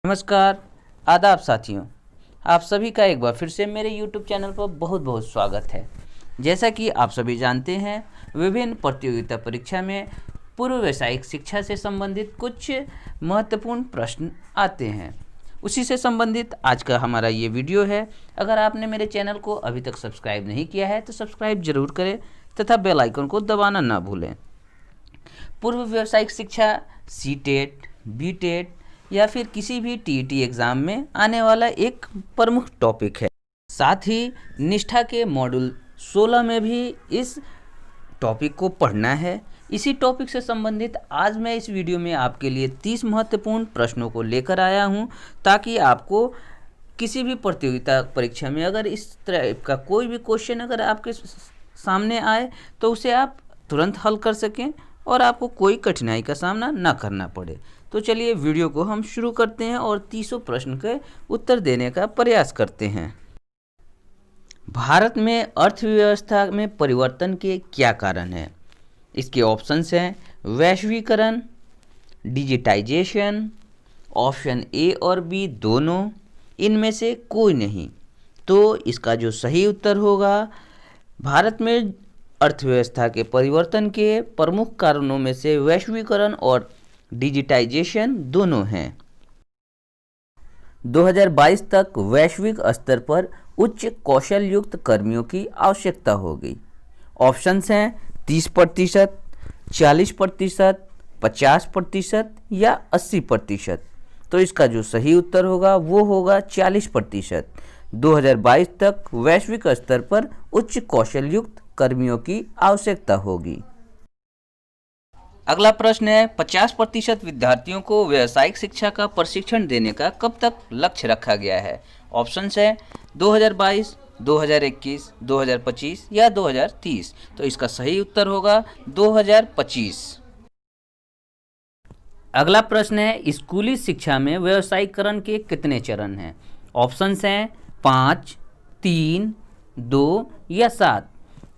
नमस्कार, आदाब साथियों। आप सभी का एक बार फिर से मेरे YouTube चैनल पर बहुत बहुत स्वागत है। जैसा कि आप सभी जानते हैं, विभिन्न प्रतियोगिता परीक्षा में पूर्व व्यावसायिक शिक्षा से संबंधित कुछ महत्वपूर्ण प्रश्न आते हैं। उसी से संबंधित आज का हमारा ये वीडियो है। अगर आपने मेरे चैनल को अभी तक सब्सक्राइब नहीं किया है तो सब्सक्राइब जरूर करें तथा बेल आइकन को दबाना ना भूलें। पूर्व व्यावसायिक शिक्षा सी-टेट, बी-टेट या फिर किसी भी टीईटी एग्ज़ाम में आने वाला एक प्रमुख टॉपिक है। साथ ही निष्ठा के मॉड्यूल 16 में भी इस टॉपिक को पढ़ना है। इसी टॉपिक से संबंधित आज मैं इस वीडियो में आपके लिए 30 महत्वपूर्ण प्रश्नों को लेकर आया हूं, ताकि आपको किसी भी प्रतियोगिता परीक्षा में अगर इस तरह का कोई भी क्वेश्चन अगर आपके सामने आए तो उसे आप तुरंत हल कर सकें और आपको कोई कठिनाई का सामना ना करना पड़े। तो चलिए वीडियो को हम शुरू करते हैं और 30 प्रश्न के उत्तर देने का प्रयास करते हैं। भारत में अर्थव्यवस्था में परिवर्तन के क्या कारण हैं? इसके ऑप्शंस हैं वैश्वीकरण, डिजिटाइजेशन, ऑप्शन ए और बी दोनों, इनमें से कोई नहीं। तो इसका जो सही उत्तर होगा, भारत में अर्थव्यवस्था के परिवर्तन के प्रमुख कारणों में से वैश्वीकरण और डिजिटाइजेशन दोनों हैं। 2022 तक वैश्विक स्तर पर उच्च कौशल युक्त कर्मियों की आवश्यकता होगी। ऑप्शंस हैं 30%, 40%, 50% या 80%। तो इसका जो सही उत्तर होगा वो होगा 40%। 2022 तक वैश्विक स्तर पर उच्च कौशल युक्त कर्मियों की आवश्यकता होगी। अगला प्रश्न है 50% विद्यार्थियों को व्यावसायिक शिक्षा का प्रशिक्षण देने का कब तक लक्ष्य रखा गया है? ऑप्शंस है 2022, 2021, 2025 या 2030। तो इसका सही उत्तर होगा 2025। अगला प्रश्न है स्कूली शिक्षा में व्यावसायीकरण के कितने चरण हैं? ऑप्शंस हैं 5, 3, 2 या 7।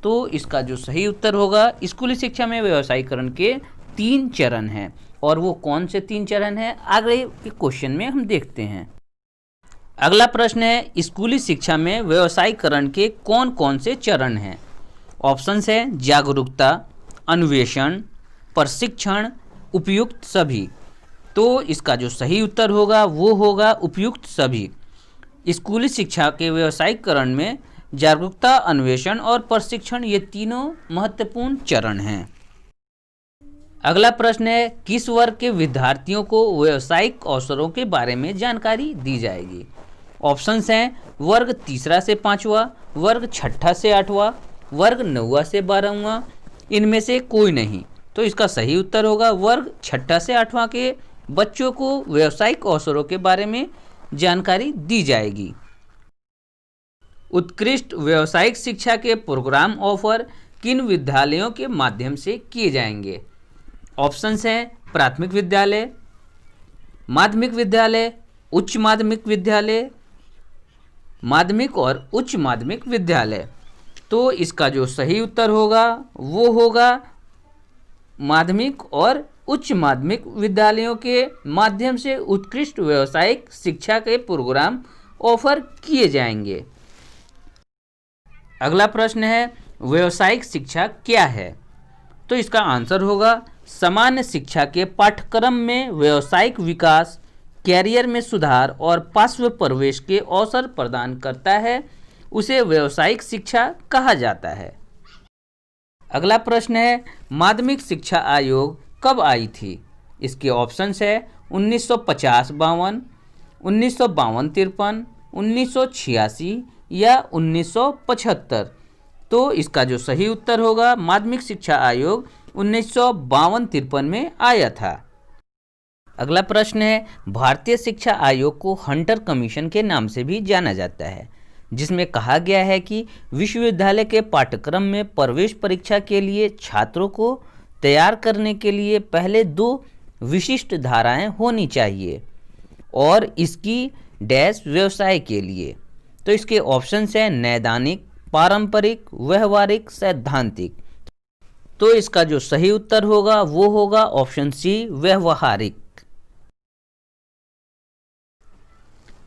तो इसका जो सही उत्तर होगा, स्कूली शिक्षा में व्यावसायीकरण के 3 चरण हैं। और वो कौन से 3 चरण हैं आगे के क्वेश्चन में हम देखते हैं। अगला प्रश्न है स्कूली शिक्षा में व्यावसायीकरण के कौन कौन से चरण हैं? ऑप्शंस है जागरूकता, अन्वेषण, प्रशिक्षण, उपयुक्त सभी। तो इसका जो सही उत्तर होगा वो होगा उपयुक्त सभी। स्कूली शिक्षा के व्यावसायीकरण में जागरूकता, अन्वेषण और प्रशिक्षण ये तीनों महत्वपूर्ण चरण हैं। अगला प्रश्न है किस वर्ग के विद्यार्थियों को व्यावसायिक अवसरों के बारे में जानकारी दी जाएगी? ऑप्शंस हैं वर्ग 3 से 5वां, वर्ग 6 से 8वां, वर्ग 9 से 12वां, इनमें से कोई नहीं। तो इसका सही उत्तर होगा वर्ग 6 से 8वां के बच्चों को व्यावसायिक अवसरों के बारे में जानकारी दी जाएगी। उत्कृष्ट व्यावसायिक शिक्षा के प्रोग्राम ऑफर किन विद्यालयों के माध्यम से किए जाएंगे? ऑप्शंस हैं प्राथमिक विद्यालय, माध्यमिक विद्यालय, उच्च माध्यमिक विद्यालय, माध्यमिक और उच्च माध्यमिक विद्यालय। तो इसका जो सही उत्तर होगा वो होगा माध्यमिक और उच्च माध्यमिक विद्यालयों के माध्यम से उत्कृष्ट व्यावसायिक शिक्षा के प्रोग्राम ऑफर किए जाएंगे। अगला प्रश्न है व्यावसायिक शिक्षा क्या है? तो इसका आंसर होगा सामान्य शिक्षा के पाठ्यक्रम में व्यावसायिक विकास, कैरियर में सुधार और पार्श्व प्रवेश के अवसर प्रदान करता है, उसे व्यावसायिक शिक्षा कहा जाता है। अगला प्रश्न है माध्यमिक शिक्षा आयोग कब आई थी? इसके ऑप्शंस है 1950-52, 1952-53, 1986 या 1975। तो इसका जो सही उत्तर होगा माध्यमिक शिक्षा आयोग 1952-53 में आया था। अगला प्रश्न है भारतीय शिक्षा आयोग को हंटर कमीशन के नाम से भी जाना जाता है, जिसमें कहा गया है कि विश्वविद्यालय के पाठ्यक्रम में प्रवेश परीक्षा के लिए छात्रों को तैयार करने के लिए पहले 2 विशिष्ट धाराएं होनी चाहिए और इसकी डैश व्यवसाय के लिए। तो इसके ऑप्शंस हैं नैदानिक, पारंपरिक, व्यवहारिक, सैद्धांतिक। तो इसका जो सही उत्तर होगा वो होगा ऑप्शन सी, व्यवहारिक।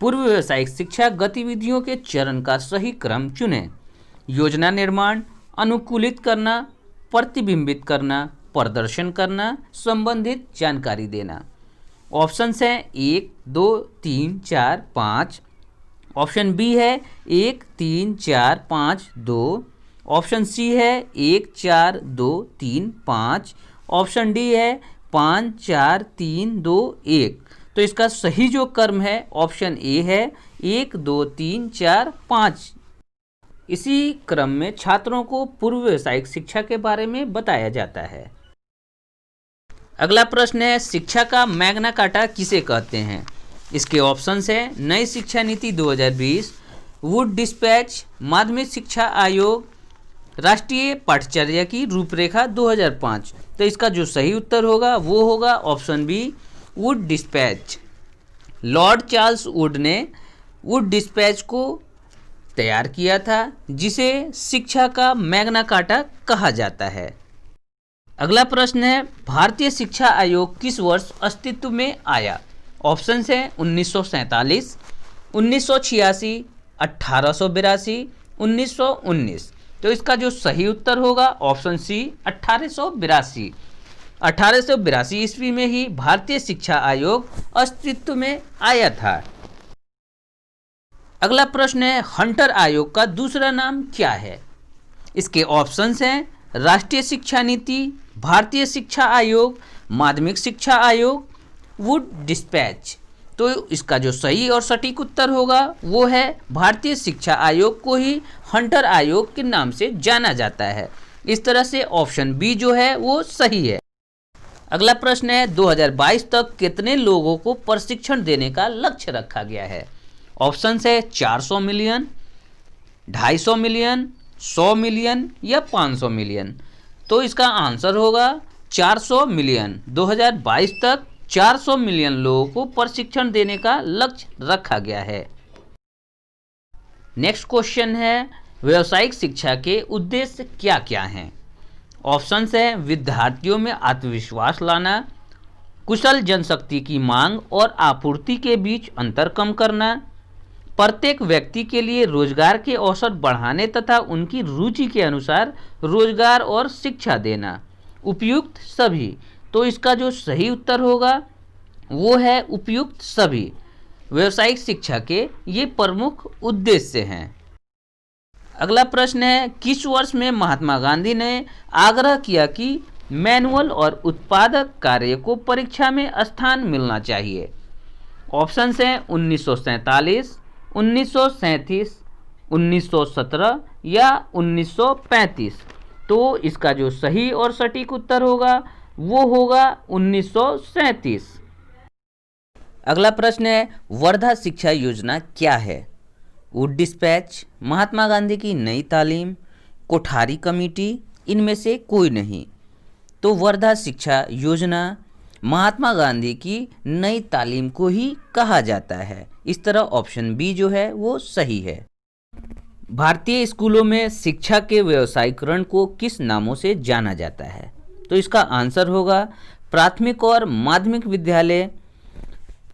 पूर्व व्यावसायिक शिक्षा गतिविधियों के चरण का सही क्रम चुनें। योजना निर्माण, अनुकूलित करना, प्रतिबिंबित करना, प्रदर्शन करना, संबंधित जानकारी देना। ऑप्शंस हैं 1, 2, 3, 4, 5। ऑप्शन बी है 1, 3, 4, 5, 2। ऑप्शन सी है 1, 4, 2, 3, 5। ऑप्शन डी है 5, 4, 3, 2, 1। तो इसका सही जो क्रम है ऑप्शन ए है 1, 2, 3, 4, 5। इसी क्रम में छात्रों को पूर्व व्यावसायिक शिक्षा के बारे में बताया जाता है। अगला प्रश्न है, शिक्षा का मैग्ना कार्टा किसे कहते हैं? इसके ऑप्शंस है नई शिक्षा नीति 2020, वुड डिस्पैच, माध्यमिक शिक्षा आयोग, राष्ट्रीय पाठ्यचर्या की रूपरेखा 2005। तो इसका जो सही उत्तर होगा वो होगा option B, Wood dispatch. Lord Charles Wood ने वुड डिस्पैच को तैयार किया था, जिसे शिक्षा का मैग्ना कार्टा कहा जाता है। अगला प्रश्न है, भारतीय शिक्षा आयोग किस वर्ष अस्तित्व में आया? ऑप्शंस हैं 1947, 1986, 1882, 1919। तो इसका जो सही उत्तर होगा ऑप्शन सी 1882। 1882 ईस्वी में ही भारतीय शिक्षा आयोग अस्तित्व में आया था। अगला प्रश्न है, हंटर आयोग का दूसरा नाम क्या है? इसके ऑप्शंस हैं राष्ट्रीय शिक्षा नीति, भारतीय शिक्षा आयोग, माध्यमिक शिक्षा आयोग, वुड डिस्पैच। तो इसका जो सही और सटीक उत्तर होगा वो है भारतीय शिक्षा आयोग को ही हंटर आयोग के नाम से जाना जाता है। इस तरह से ऑप्शन बी जो है वो सही है। अगला प्रश्न है, 2022 तक कितने लोगों को प्रशिक्षण देने का लक्ष्य रखा गया है? ऑप्शंस है 400 मिलियन, 250 मिलियन, 100 मिलियन या 500 मिलियन। तो इसका आंसर होगा 400 मिलियन। 2022 तक 400 मिलियन लोगों को प्रशिक्षण देने का लक्ष्य रखा गया है। नेक्स्ट क्वेश्चन है, व्यावसायिक शिक्षा के उद्देश्य क्या क्या हैं? ऑप्शंस है विद्यार्थियों में आत्मविश्वास लाना, कुशल जनशक्ति की मांग और आपूर्ति के बीच अंतर कम करना, प्रत्येक व्यक्ति के लिए रोजगार के अवसर बढ़ाने तथा उनकी रुचि के अनुसार रोजगार और शिक्षा देना, उपयुक्त सभी। तो इसका जो सही उत्तर होगा वो है उपयुक्त सभी। व्यावसायिक शिक्षा के ये प्रमुख उद्देश्य हैं। अगला प्रश्न है, किस वर्ष में महात्मा गांधी ने आग्रह किया कि मैनुअल और उत्पादक कार्य को परीक्षा में स्थान मिलना चाहिए? ऑप्शंस हैं 1947, 1937, 1917 या 1935। तो इसका जो सही और सटीक उत्तर होगा वो होगा 1937। अगला प्रश्न है, वर्धा शिक्षा योजना क्या है? वुड डिस्पैच, महात्मा गांधी की नई तालीम, कोठारी कमेटी, इनमें से कोई नहीं। तो वर्धा शिक्षा योजना महात्मा गांधी की नई तालीम को ही कहा जाता है। इस तरह ऑप्शन बी जो है वो सही है। भारतीय स्कूलों में शिक्षा के व्यावसायीकरण को किस नामों से जाना जाता है? तो इसका आंसर होगा प्राथमिक और माध्यमिक विद्यालय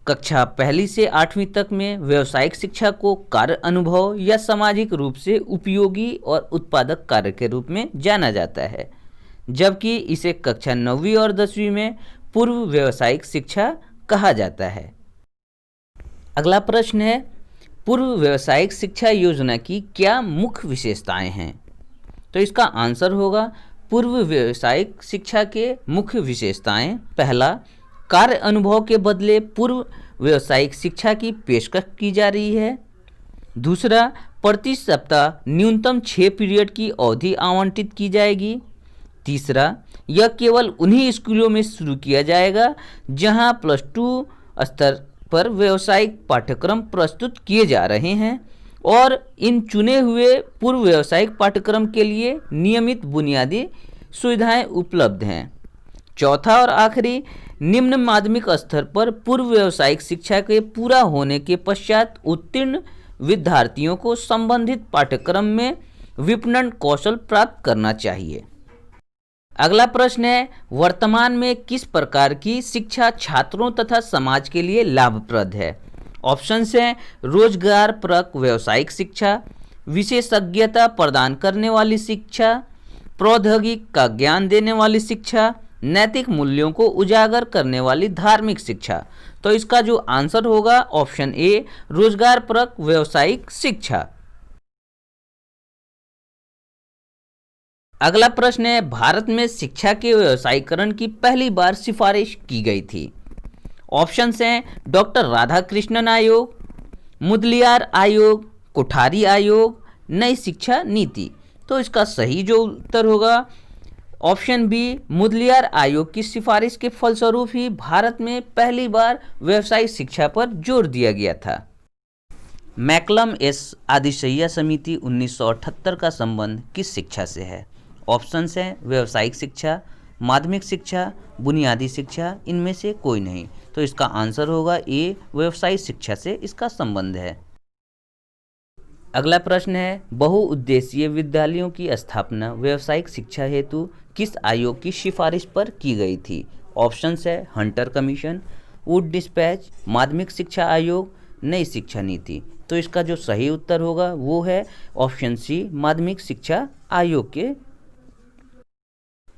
कक्षा 1 से 8वीं तक में व्यावसायिक शिक्षा को कार्य अनुभव या सामाजिक रूप से उपयोगी और उत्पादक कार्य के रूप में जाना जाता है, जबकि इसे कक्षा 9वीं और 10वीं में पूर्व व्यावसायिक शिक्षा कहा जाता है। अगला प्रश्न है, पूर्व व्यावसायिक शिक्षा योजना की क्या मुख्य विशेषताएं हैं? तो इसका आंसर होगा पूर्व व्यावसायिक शिक्षा के मुख्य विशेषताएं। पहला, कार्य अनुभव के बदले पूर्व व्यावसायिक शिक्षा की पेशकश की जा रही है। दूसरा, प्रति सप्ताह न्यूनतम 6 पीरियड की अवधि आवंटित की जाएगी। तीसरा, यह केवल उन्हीं स्कूलों में शुरू किया जाएगा जहां +2 स्तर पर व्यावसायिक पाठ्यक्रम प्रस्तुत किए जा रहे हैं और इन चुने हुए पूर्व व्यावसायिक पाठ्यक्रम के लिए नियमित बुनियादी सुविधाएं उपलब्ध हैं। चौथा और आखिरी, निम्न माध्यमिक स्तर पर पूर्व व्यावसायिक शिक्षा के पूरा होने के पश्चात उत्तीर्ण विद्यार्थियों को संबंधित पाठ्यक्रम में विपणन कौशल प्राप्त करना चाहिए। अगला प्रश्न है, वर्तमान में किस प्रकार की शिक्षा छात्रों तथा समाज के लिए लाभप्रद है? ऑप्शन हैं रोजगार परक व्यावसायिक शिक्षा, विशेषज्ञता प्रदान करने वाली शिक्षा, प्रौद्योगिकी का ज्ञान देने वाली शिक्षा, नैतिक मूल्यों को उजागर करने वाली धार्मिक शिक्षा। तो इसका जो आंसर होगा ऑप्शन ए रोजगार परक व्यावसायिक शिक्षा। अगला प्रश्न है भारत में शिक्षा के व्यावसायीकरण की पहली बार सिफारिश की गई थी। ऑप्शंस हैं डॉक्टर राधाकृष्णन आयोग, मुदलियार आयोग, कोठारी आयोग, नई शिक्षा नीति। तो इसका सही जो उत्तर होगा ऑप्शन बी मुदलियार आयोग की सिफारिश के फलस्वरूप ही भारत में पहली बार व्यावसायिक शिक्षा पर जोर दिया गया था। मैकलम एस आदिशय्या समिति 1978 का संबंध किस शिक्षा से है? ऑप्शंस हैं व्यावसायिक शिक्षा, माध्यमिक शिक्षा, बुनियादी शिक्षा, इनमें से कोई नहीं। तो इसका आंसर होगा ए व्यावसायिक शिक्षा से इसका संबंध है। अगला प्रश्न है बहुउद्देशीय विद्यालयों की स्थापना व्यावसायिक शिक्षा हेतु किस आयोग की सिफारिश पर की गई थी? ऑप्शंस है हंटर कमीशन, वुड डिस्पैच, माध्यमिक शिक्षा आयोग, नई शिक्षा नीति। तो इसका जो सही उत्तर होगा वो है ऑप्शन सी माध्यमिक शिक्षा आयोग के।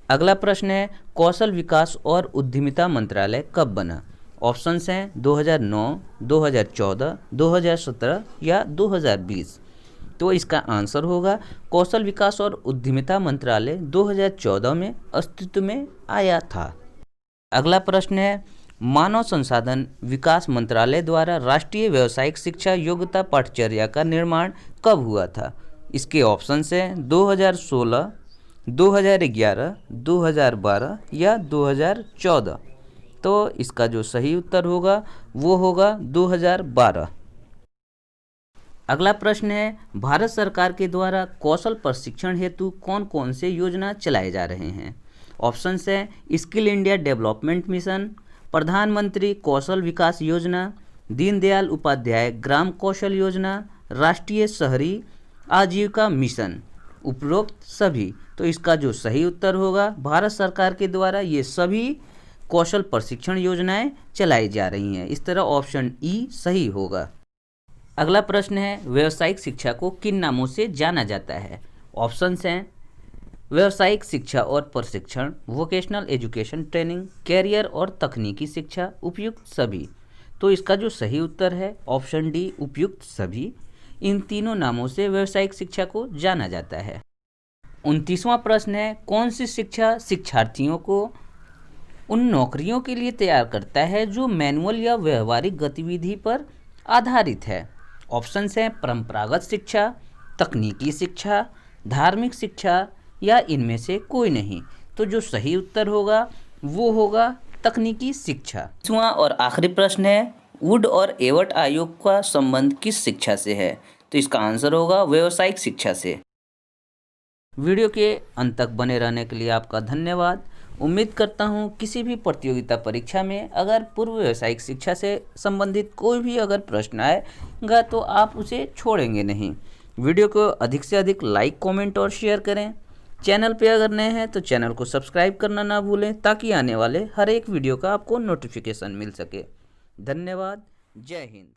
अगला प्रश्न है कौशल विकास और उद्यमिता मंत्रालय कब बना? ऑप्शंस हैं 2009, 2014, 2017 या 2020। तो इसका आंसर होगा कौशल विकास और उद्यमिता मंत्रालय 2014 में अस्तित्व में आया था। अगला प्रश्न है मानव संसाधन विकास मंत्रालय द्वारा राष्ट्रीय व्यावसायिक शिक्षा योग्यता पाठ्यचर्या का निर्माण कब हुआ था? इसके ऑप्शंस हैं 2016, 2011, 2012 या 2014। तो इसका जो सही उत्तर होगा वो होगा 2012। अगला प्रश्न है भारत सरकार के द्वारा कौशल प्रशिक्षण हेतु कौन कौन से योजना चलाए जा रहे हैं? ऑप्शंस हैं स्किल इंडिया डेवलपमेंट मिशन, प्रधानमंत्री कौशल विकास योजना, दीनदयाल उपाध्याय ग्राम कौशल योजना, राष्ट्रीय शहरी आजीविका मिशन, उपरोक्त सभी। तो इसका जो सही उत्तर होगा भारत सरकार के द्वारा ये सभी कौशल प्रशिक्षण योजनाएं चलाई जा रही हैं। इस तरह ऑप्शन ई सही होगा। अगला प्रश्न है व्यावसायिक शिक्षा को किन नामों से जाना जाता है? ऑप्शंस हैं व्यावसायिक शिक्षा और प्रशिक्षण, वोकेशनल एजुकेशन ट्रेनिंग, कैरियर और तकनीकी शिक्षा, उपयुक्त सभी। तो इसका जो सही उत्तर है ऑप्शन डी उपयुक्त सभी। इन तीनों नामों से व्यावसायिक शिक्षा को जाना जाता है। 29वां प्रश्न है कौन सी शिक्षा शिक्षार्थियों को उन नौकरियों के लिए तैयार करता है जो मैनुअल या व्यवहारिक गतिविधि पर आधारित है? ऑप्शंस हैं परंपरागत शिक्षा, तकनीकी शिक्षा, धार्मिक शिक्षा या इनमें से कोई नहीं। तो जो सही उत्तर होगा वो होगा तकनीकी शिक्षा। 20वां और आखिरी प्रश्न है वुड और एवर्ट आयोग का संबंध किस शिक्षा से है? तो इसका आंसर होगा व्यावसायिक शिक्षा से। वीडियो के अंत तक बने रहने के लिए आपका धन्यवाद। उम्मीद करता हूँ किसी भी प्रतियोगिता परीक्षा में अगर पूर्व व्यावसायिक शिक्षा से संबंधित कोई भी अगर प्रश्न आएगा तो आप उसे छोड़ेंगे नहीं। वीडियो को अधिक से अधिक लाइक, कमेंट और शेयर करें। चैनल पे अगर नए हैं तो चैनल को सब्सक्राइब करना ना भूलें ताकि आने वाले हर एक वीडियो का आपको नोटिफिकेशन मिल सके। धन्यवाद। जय हिंद।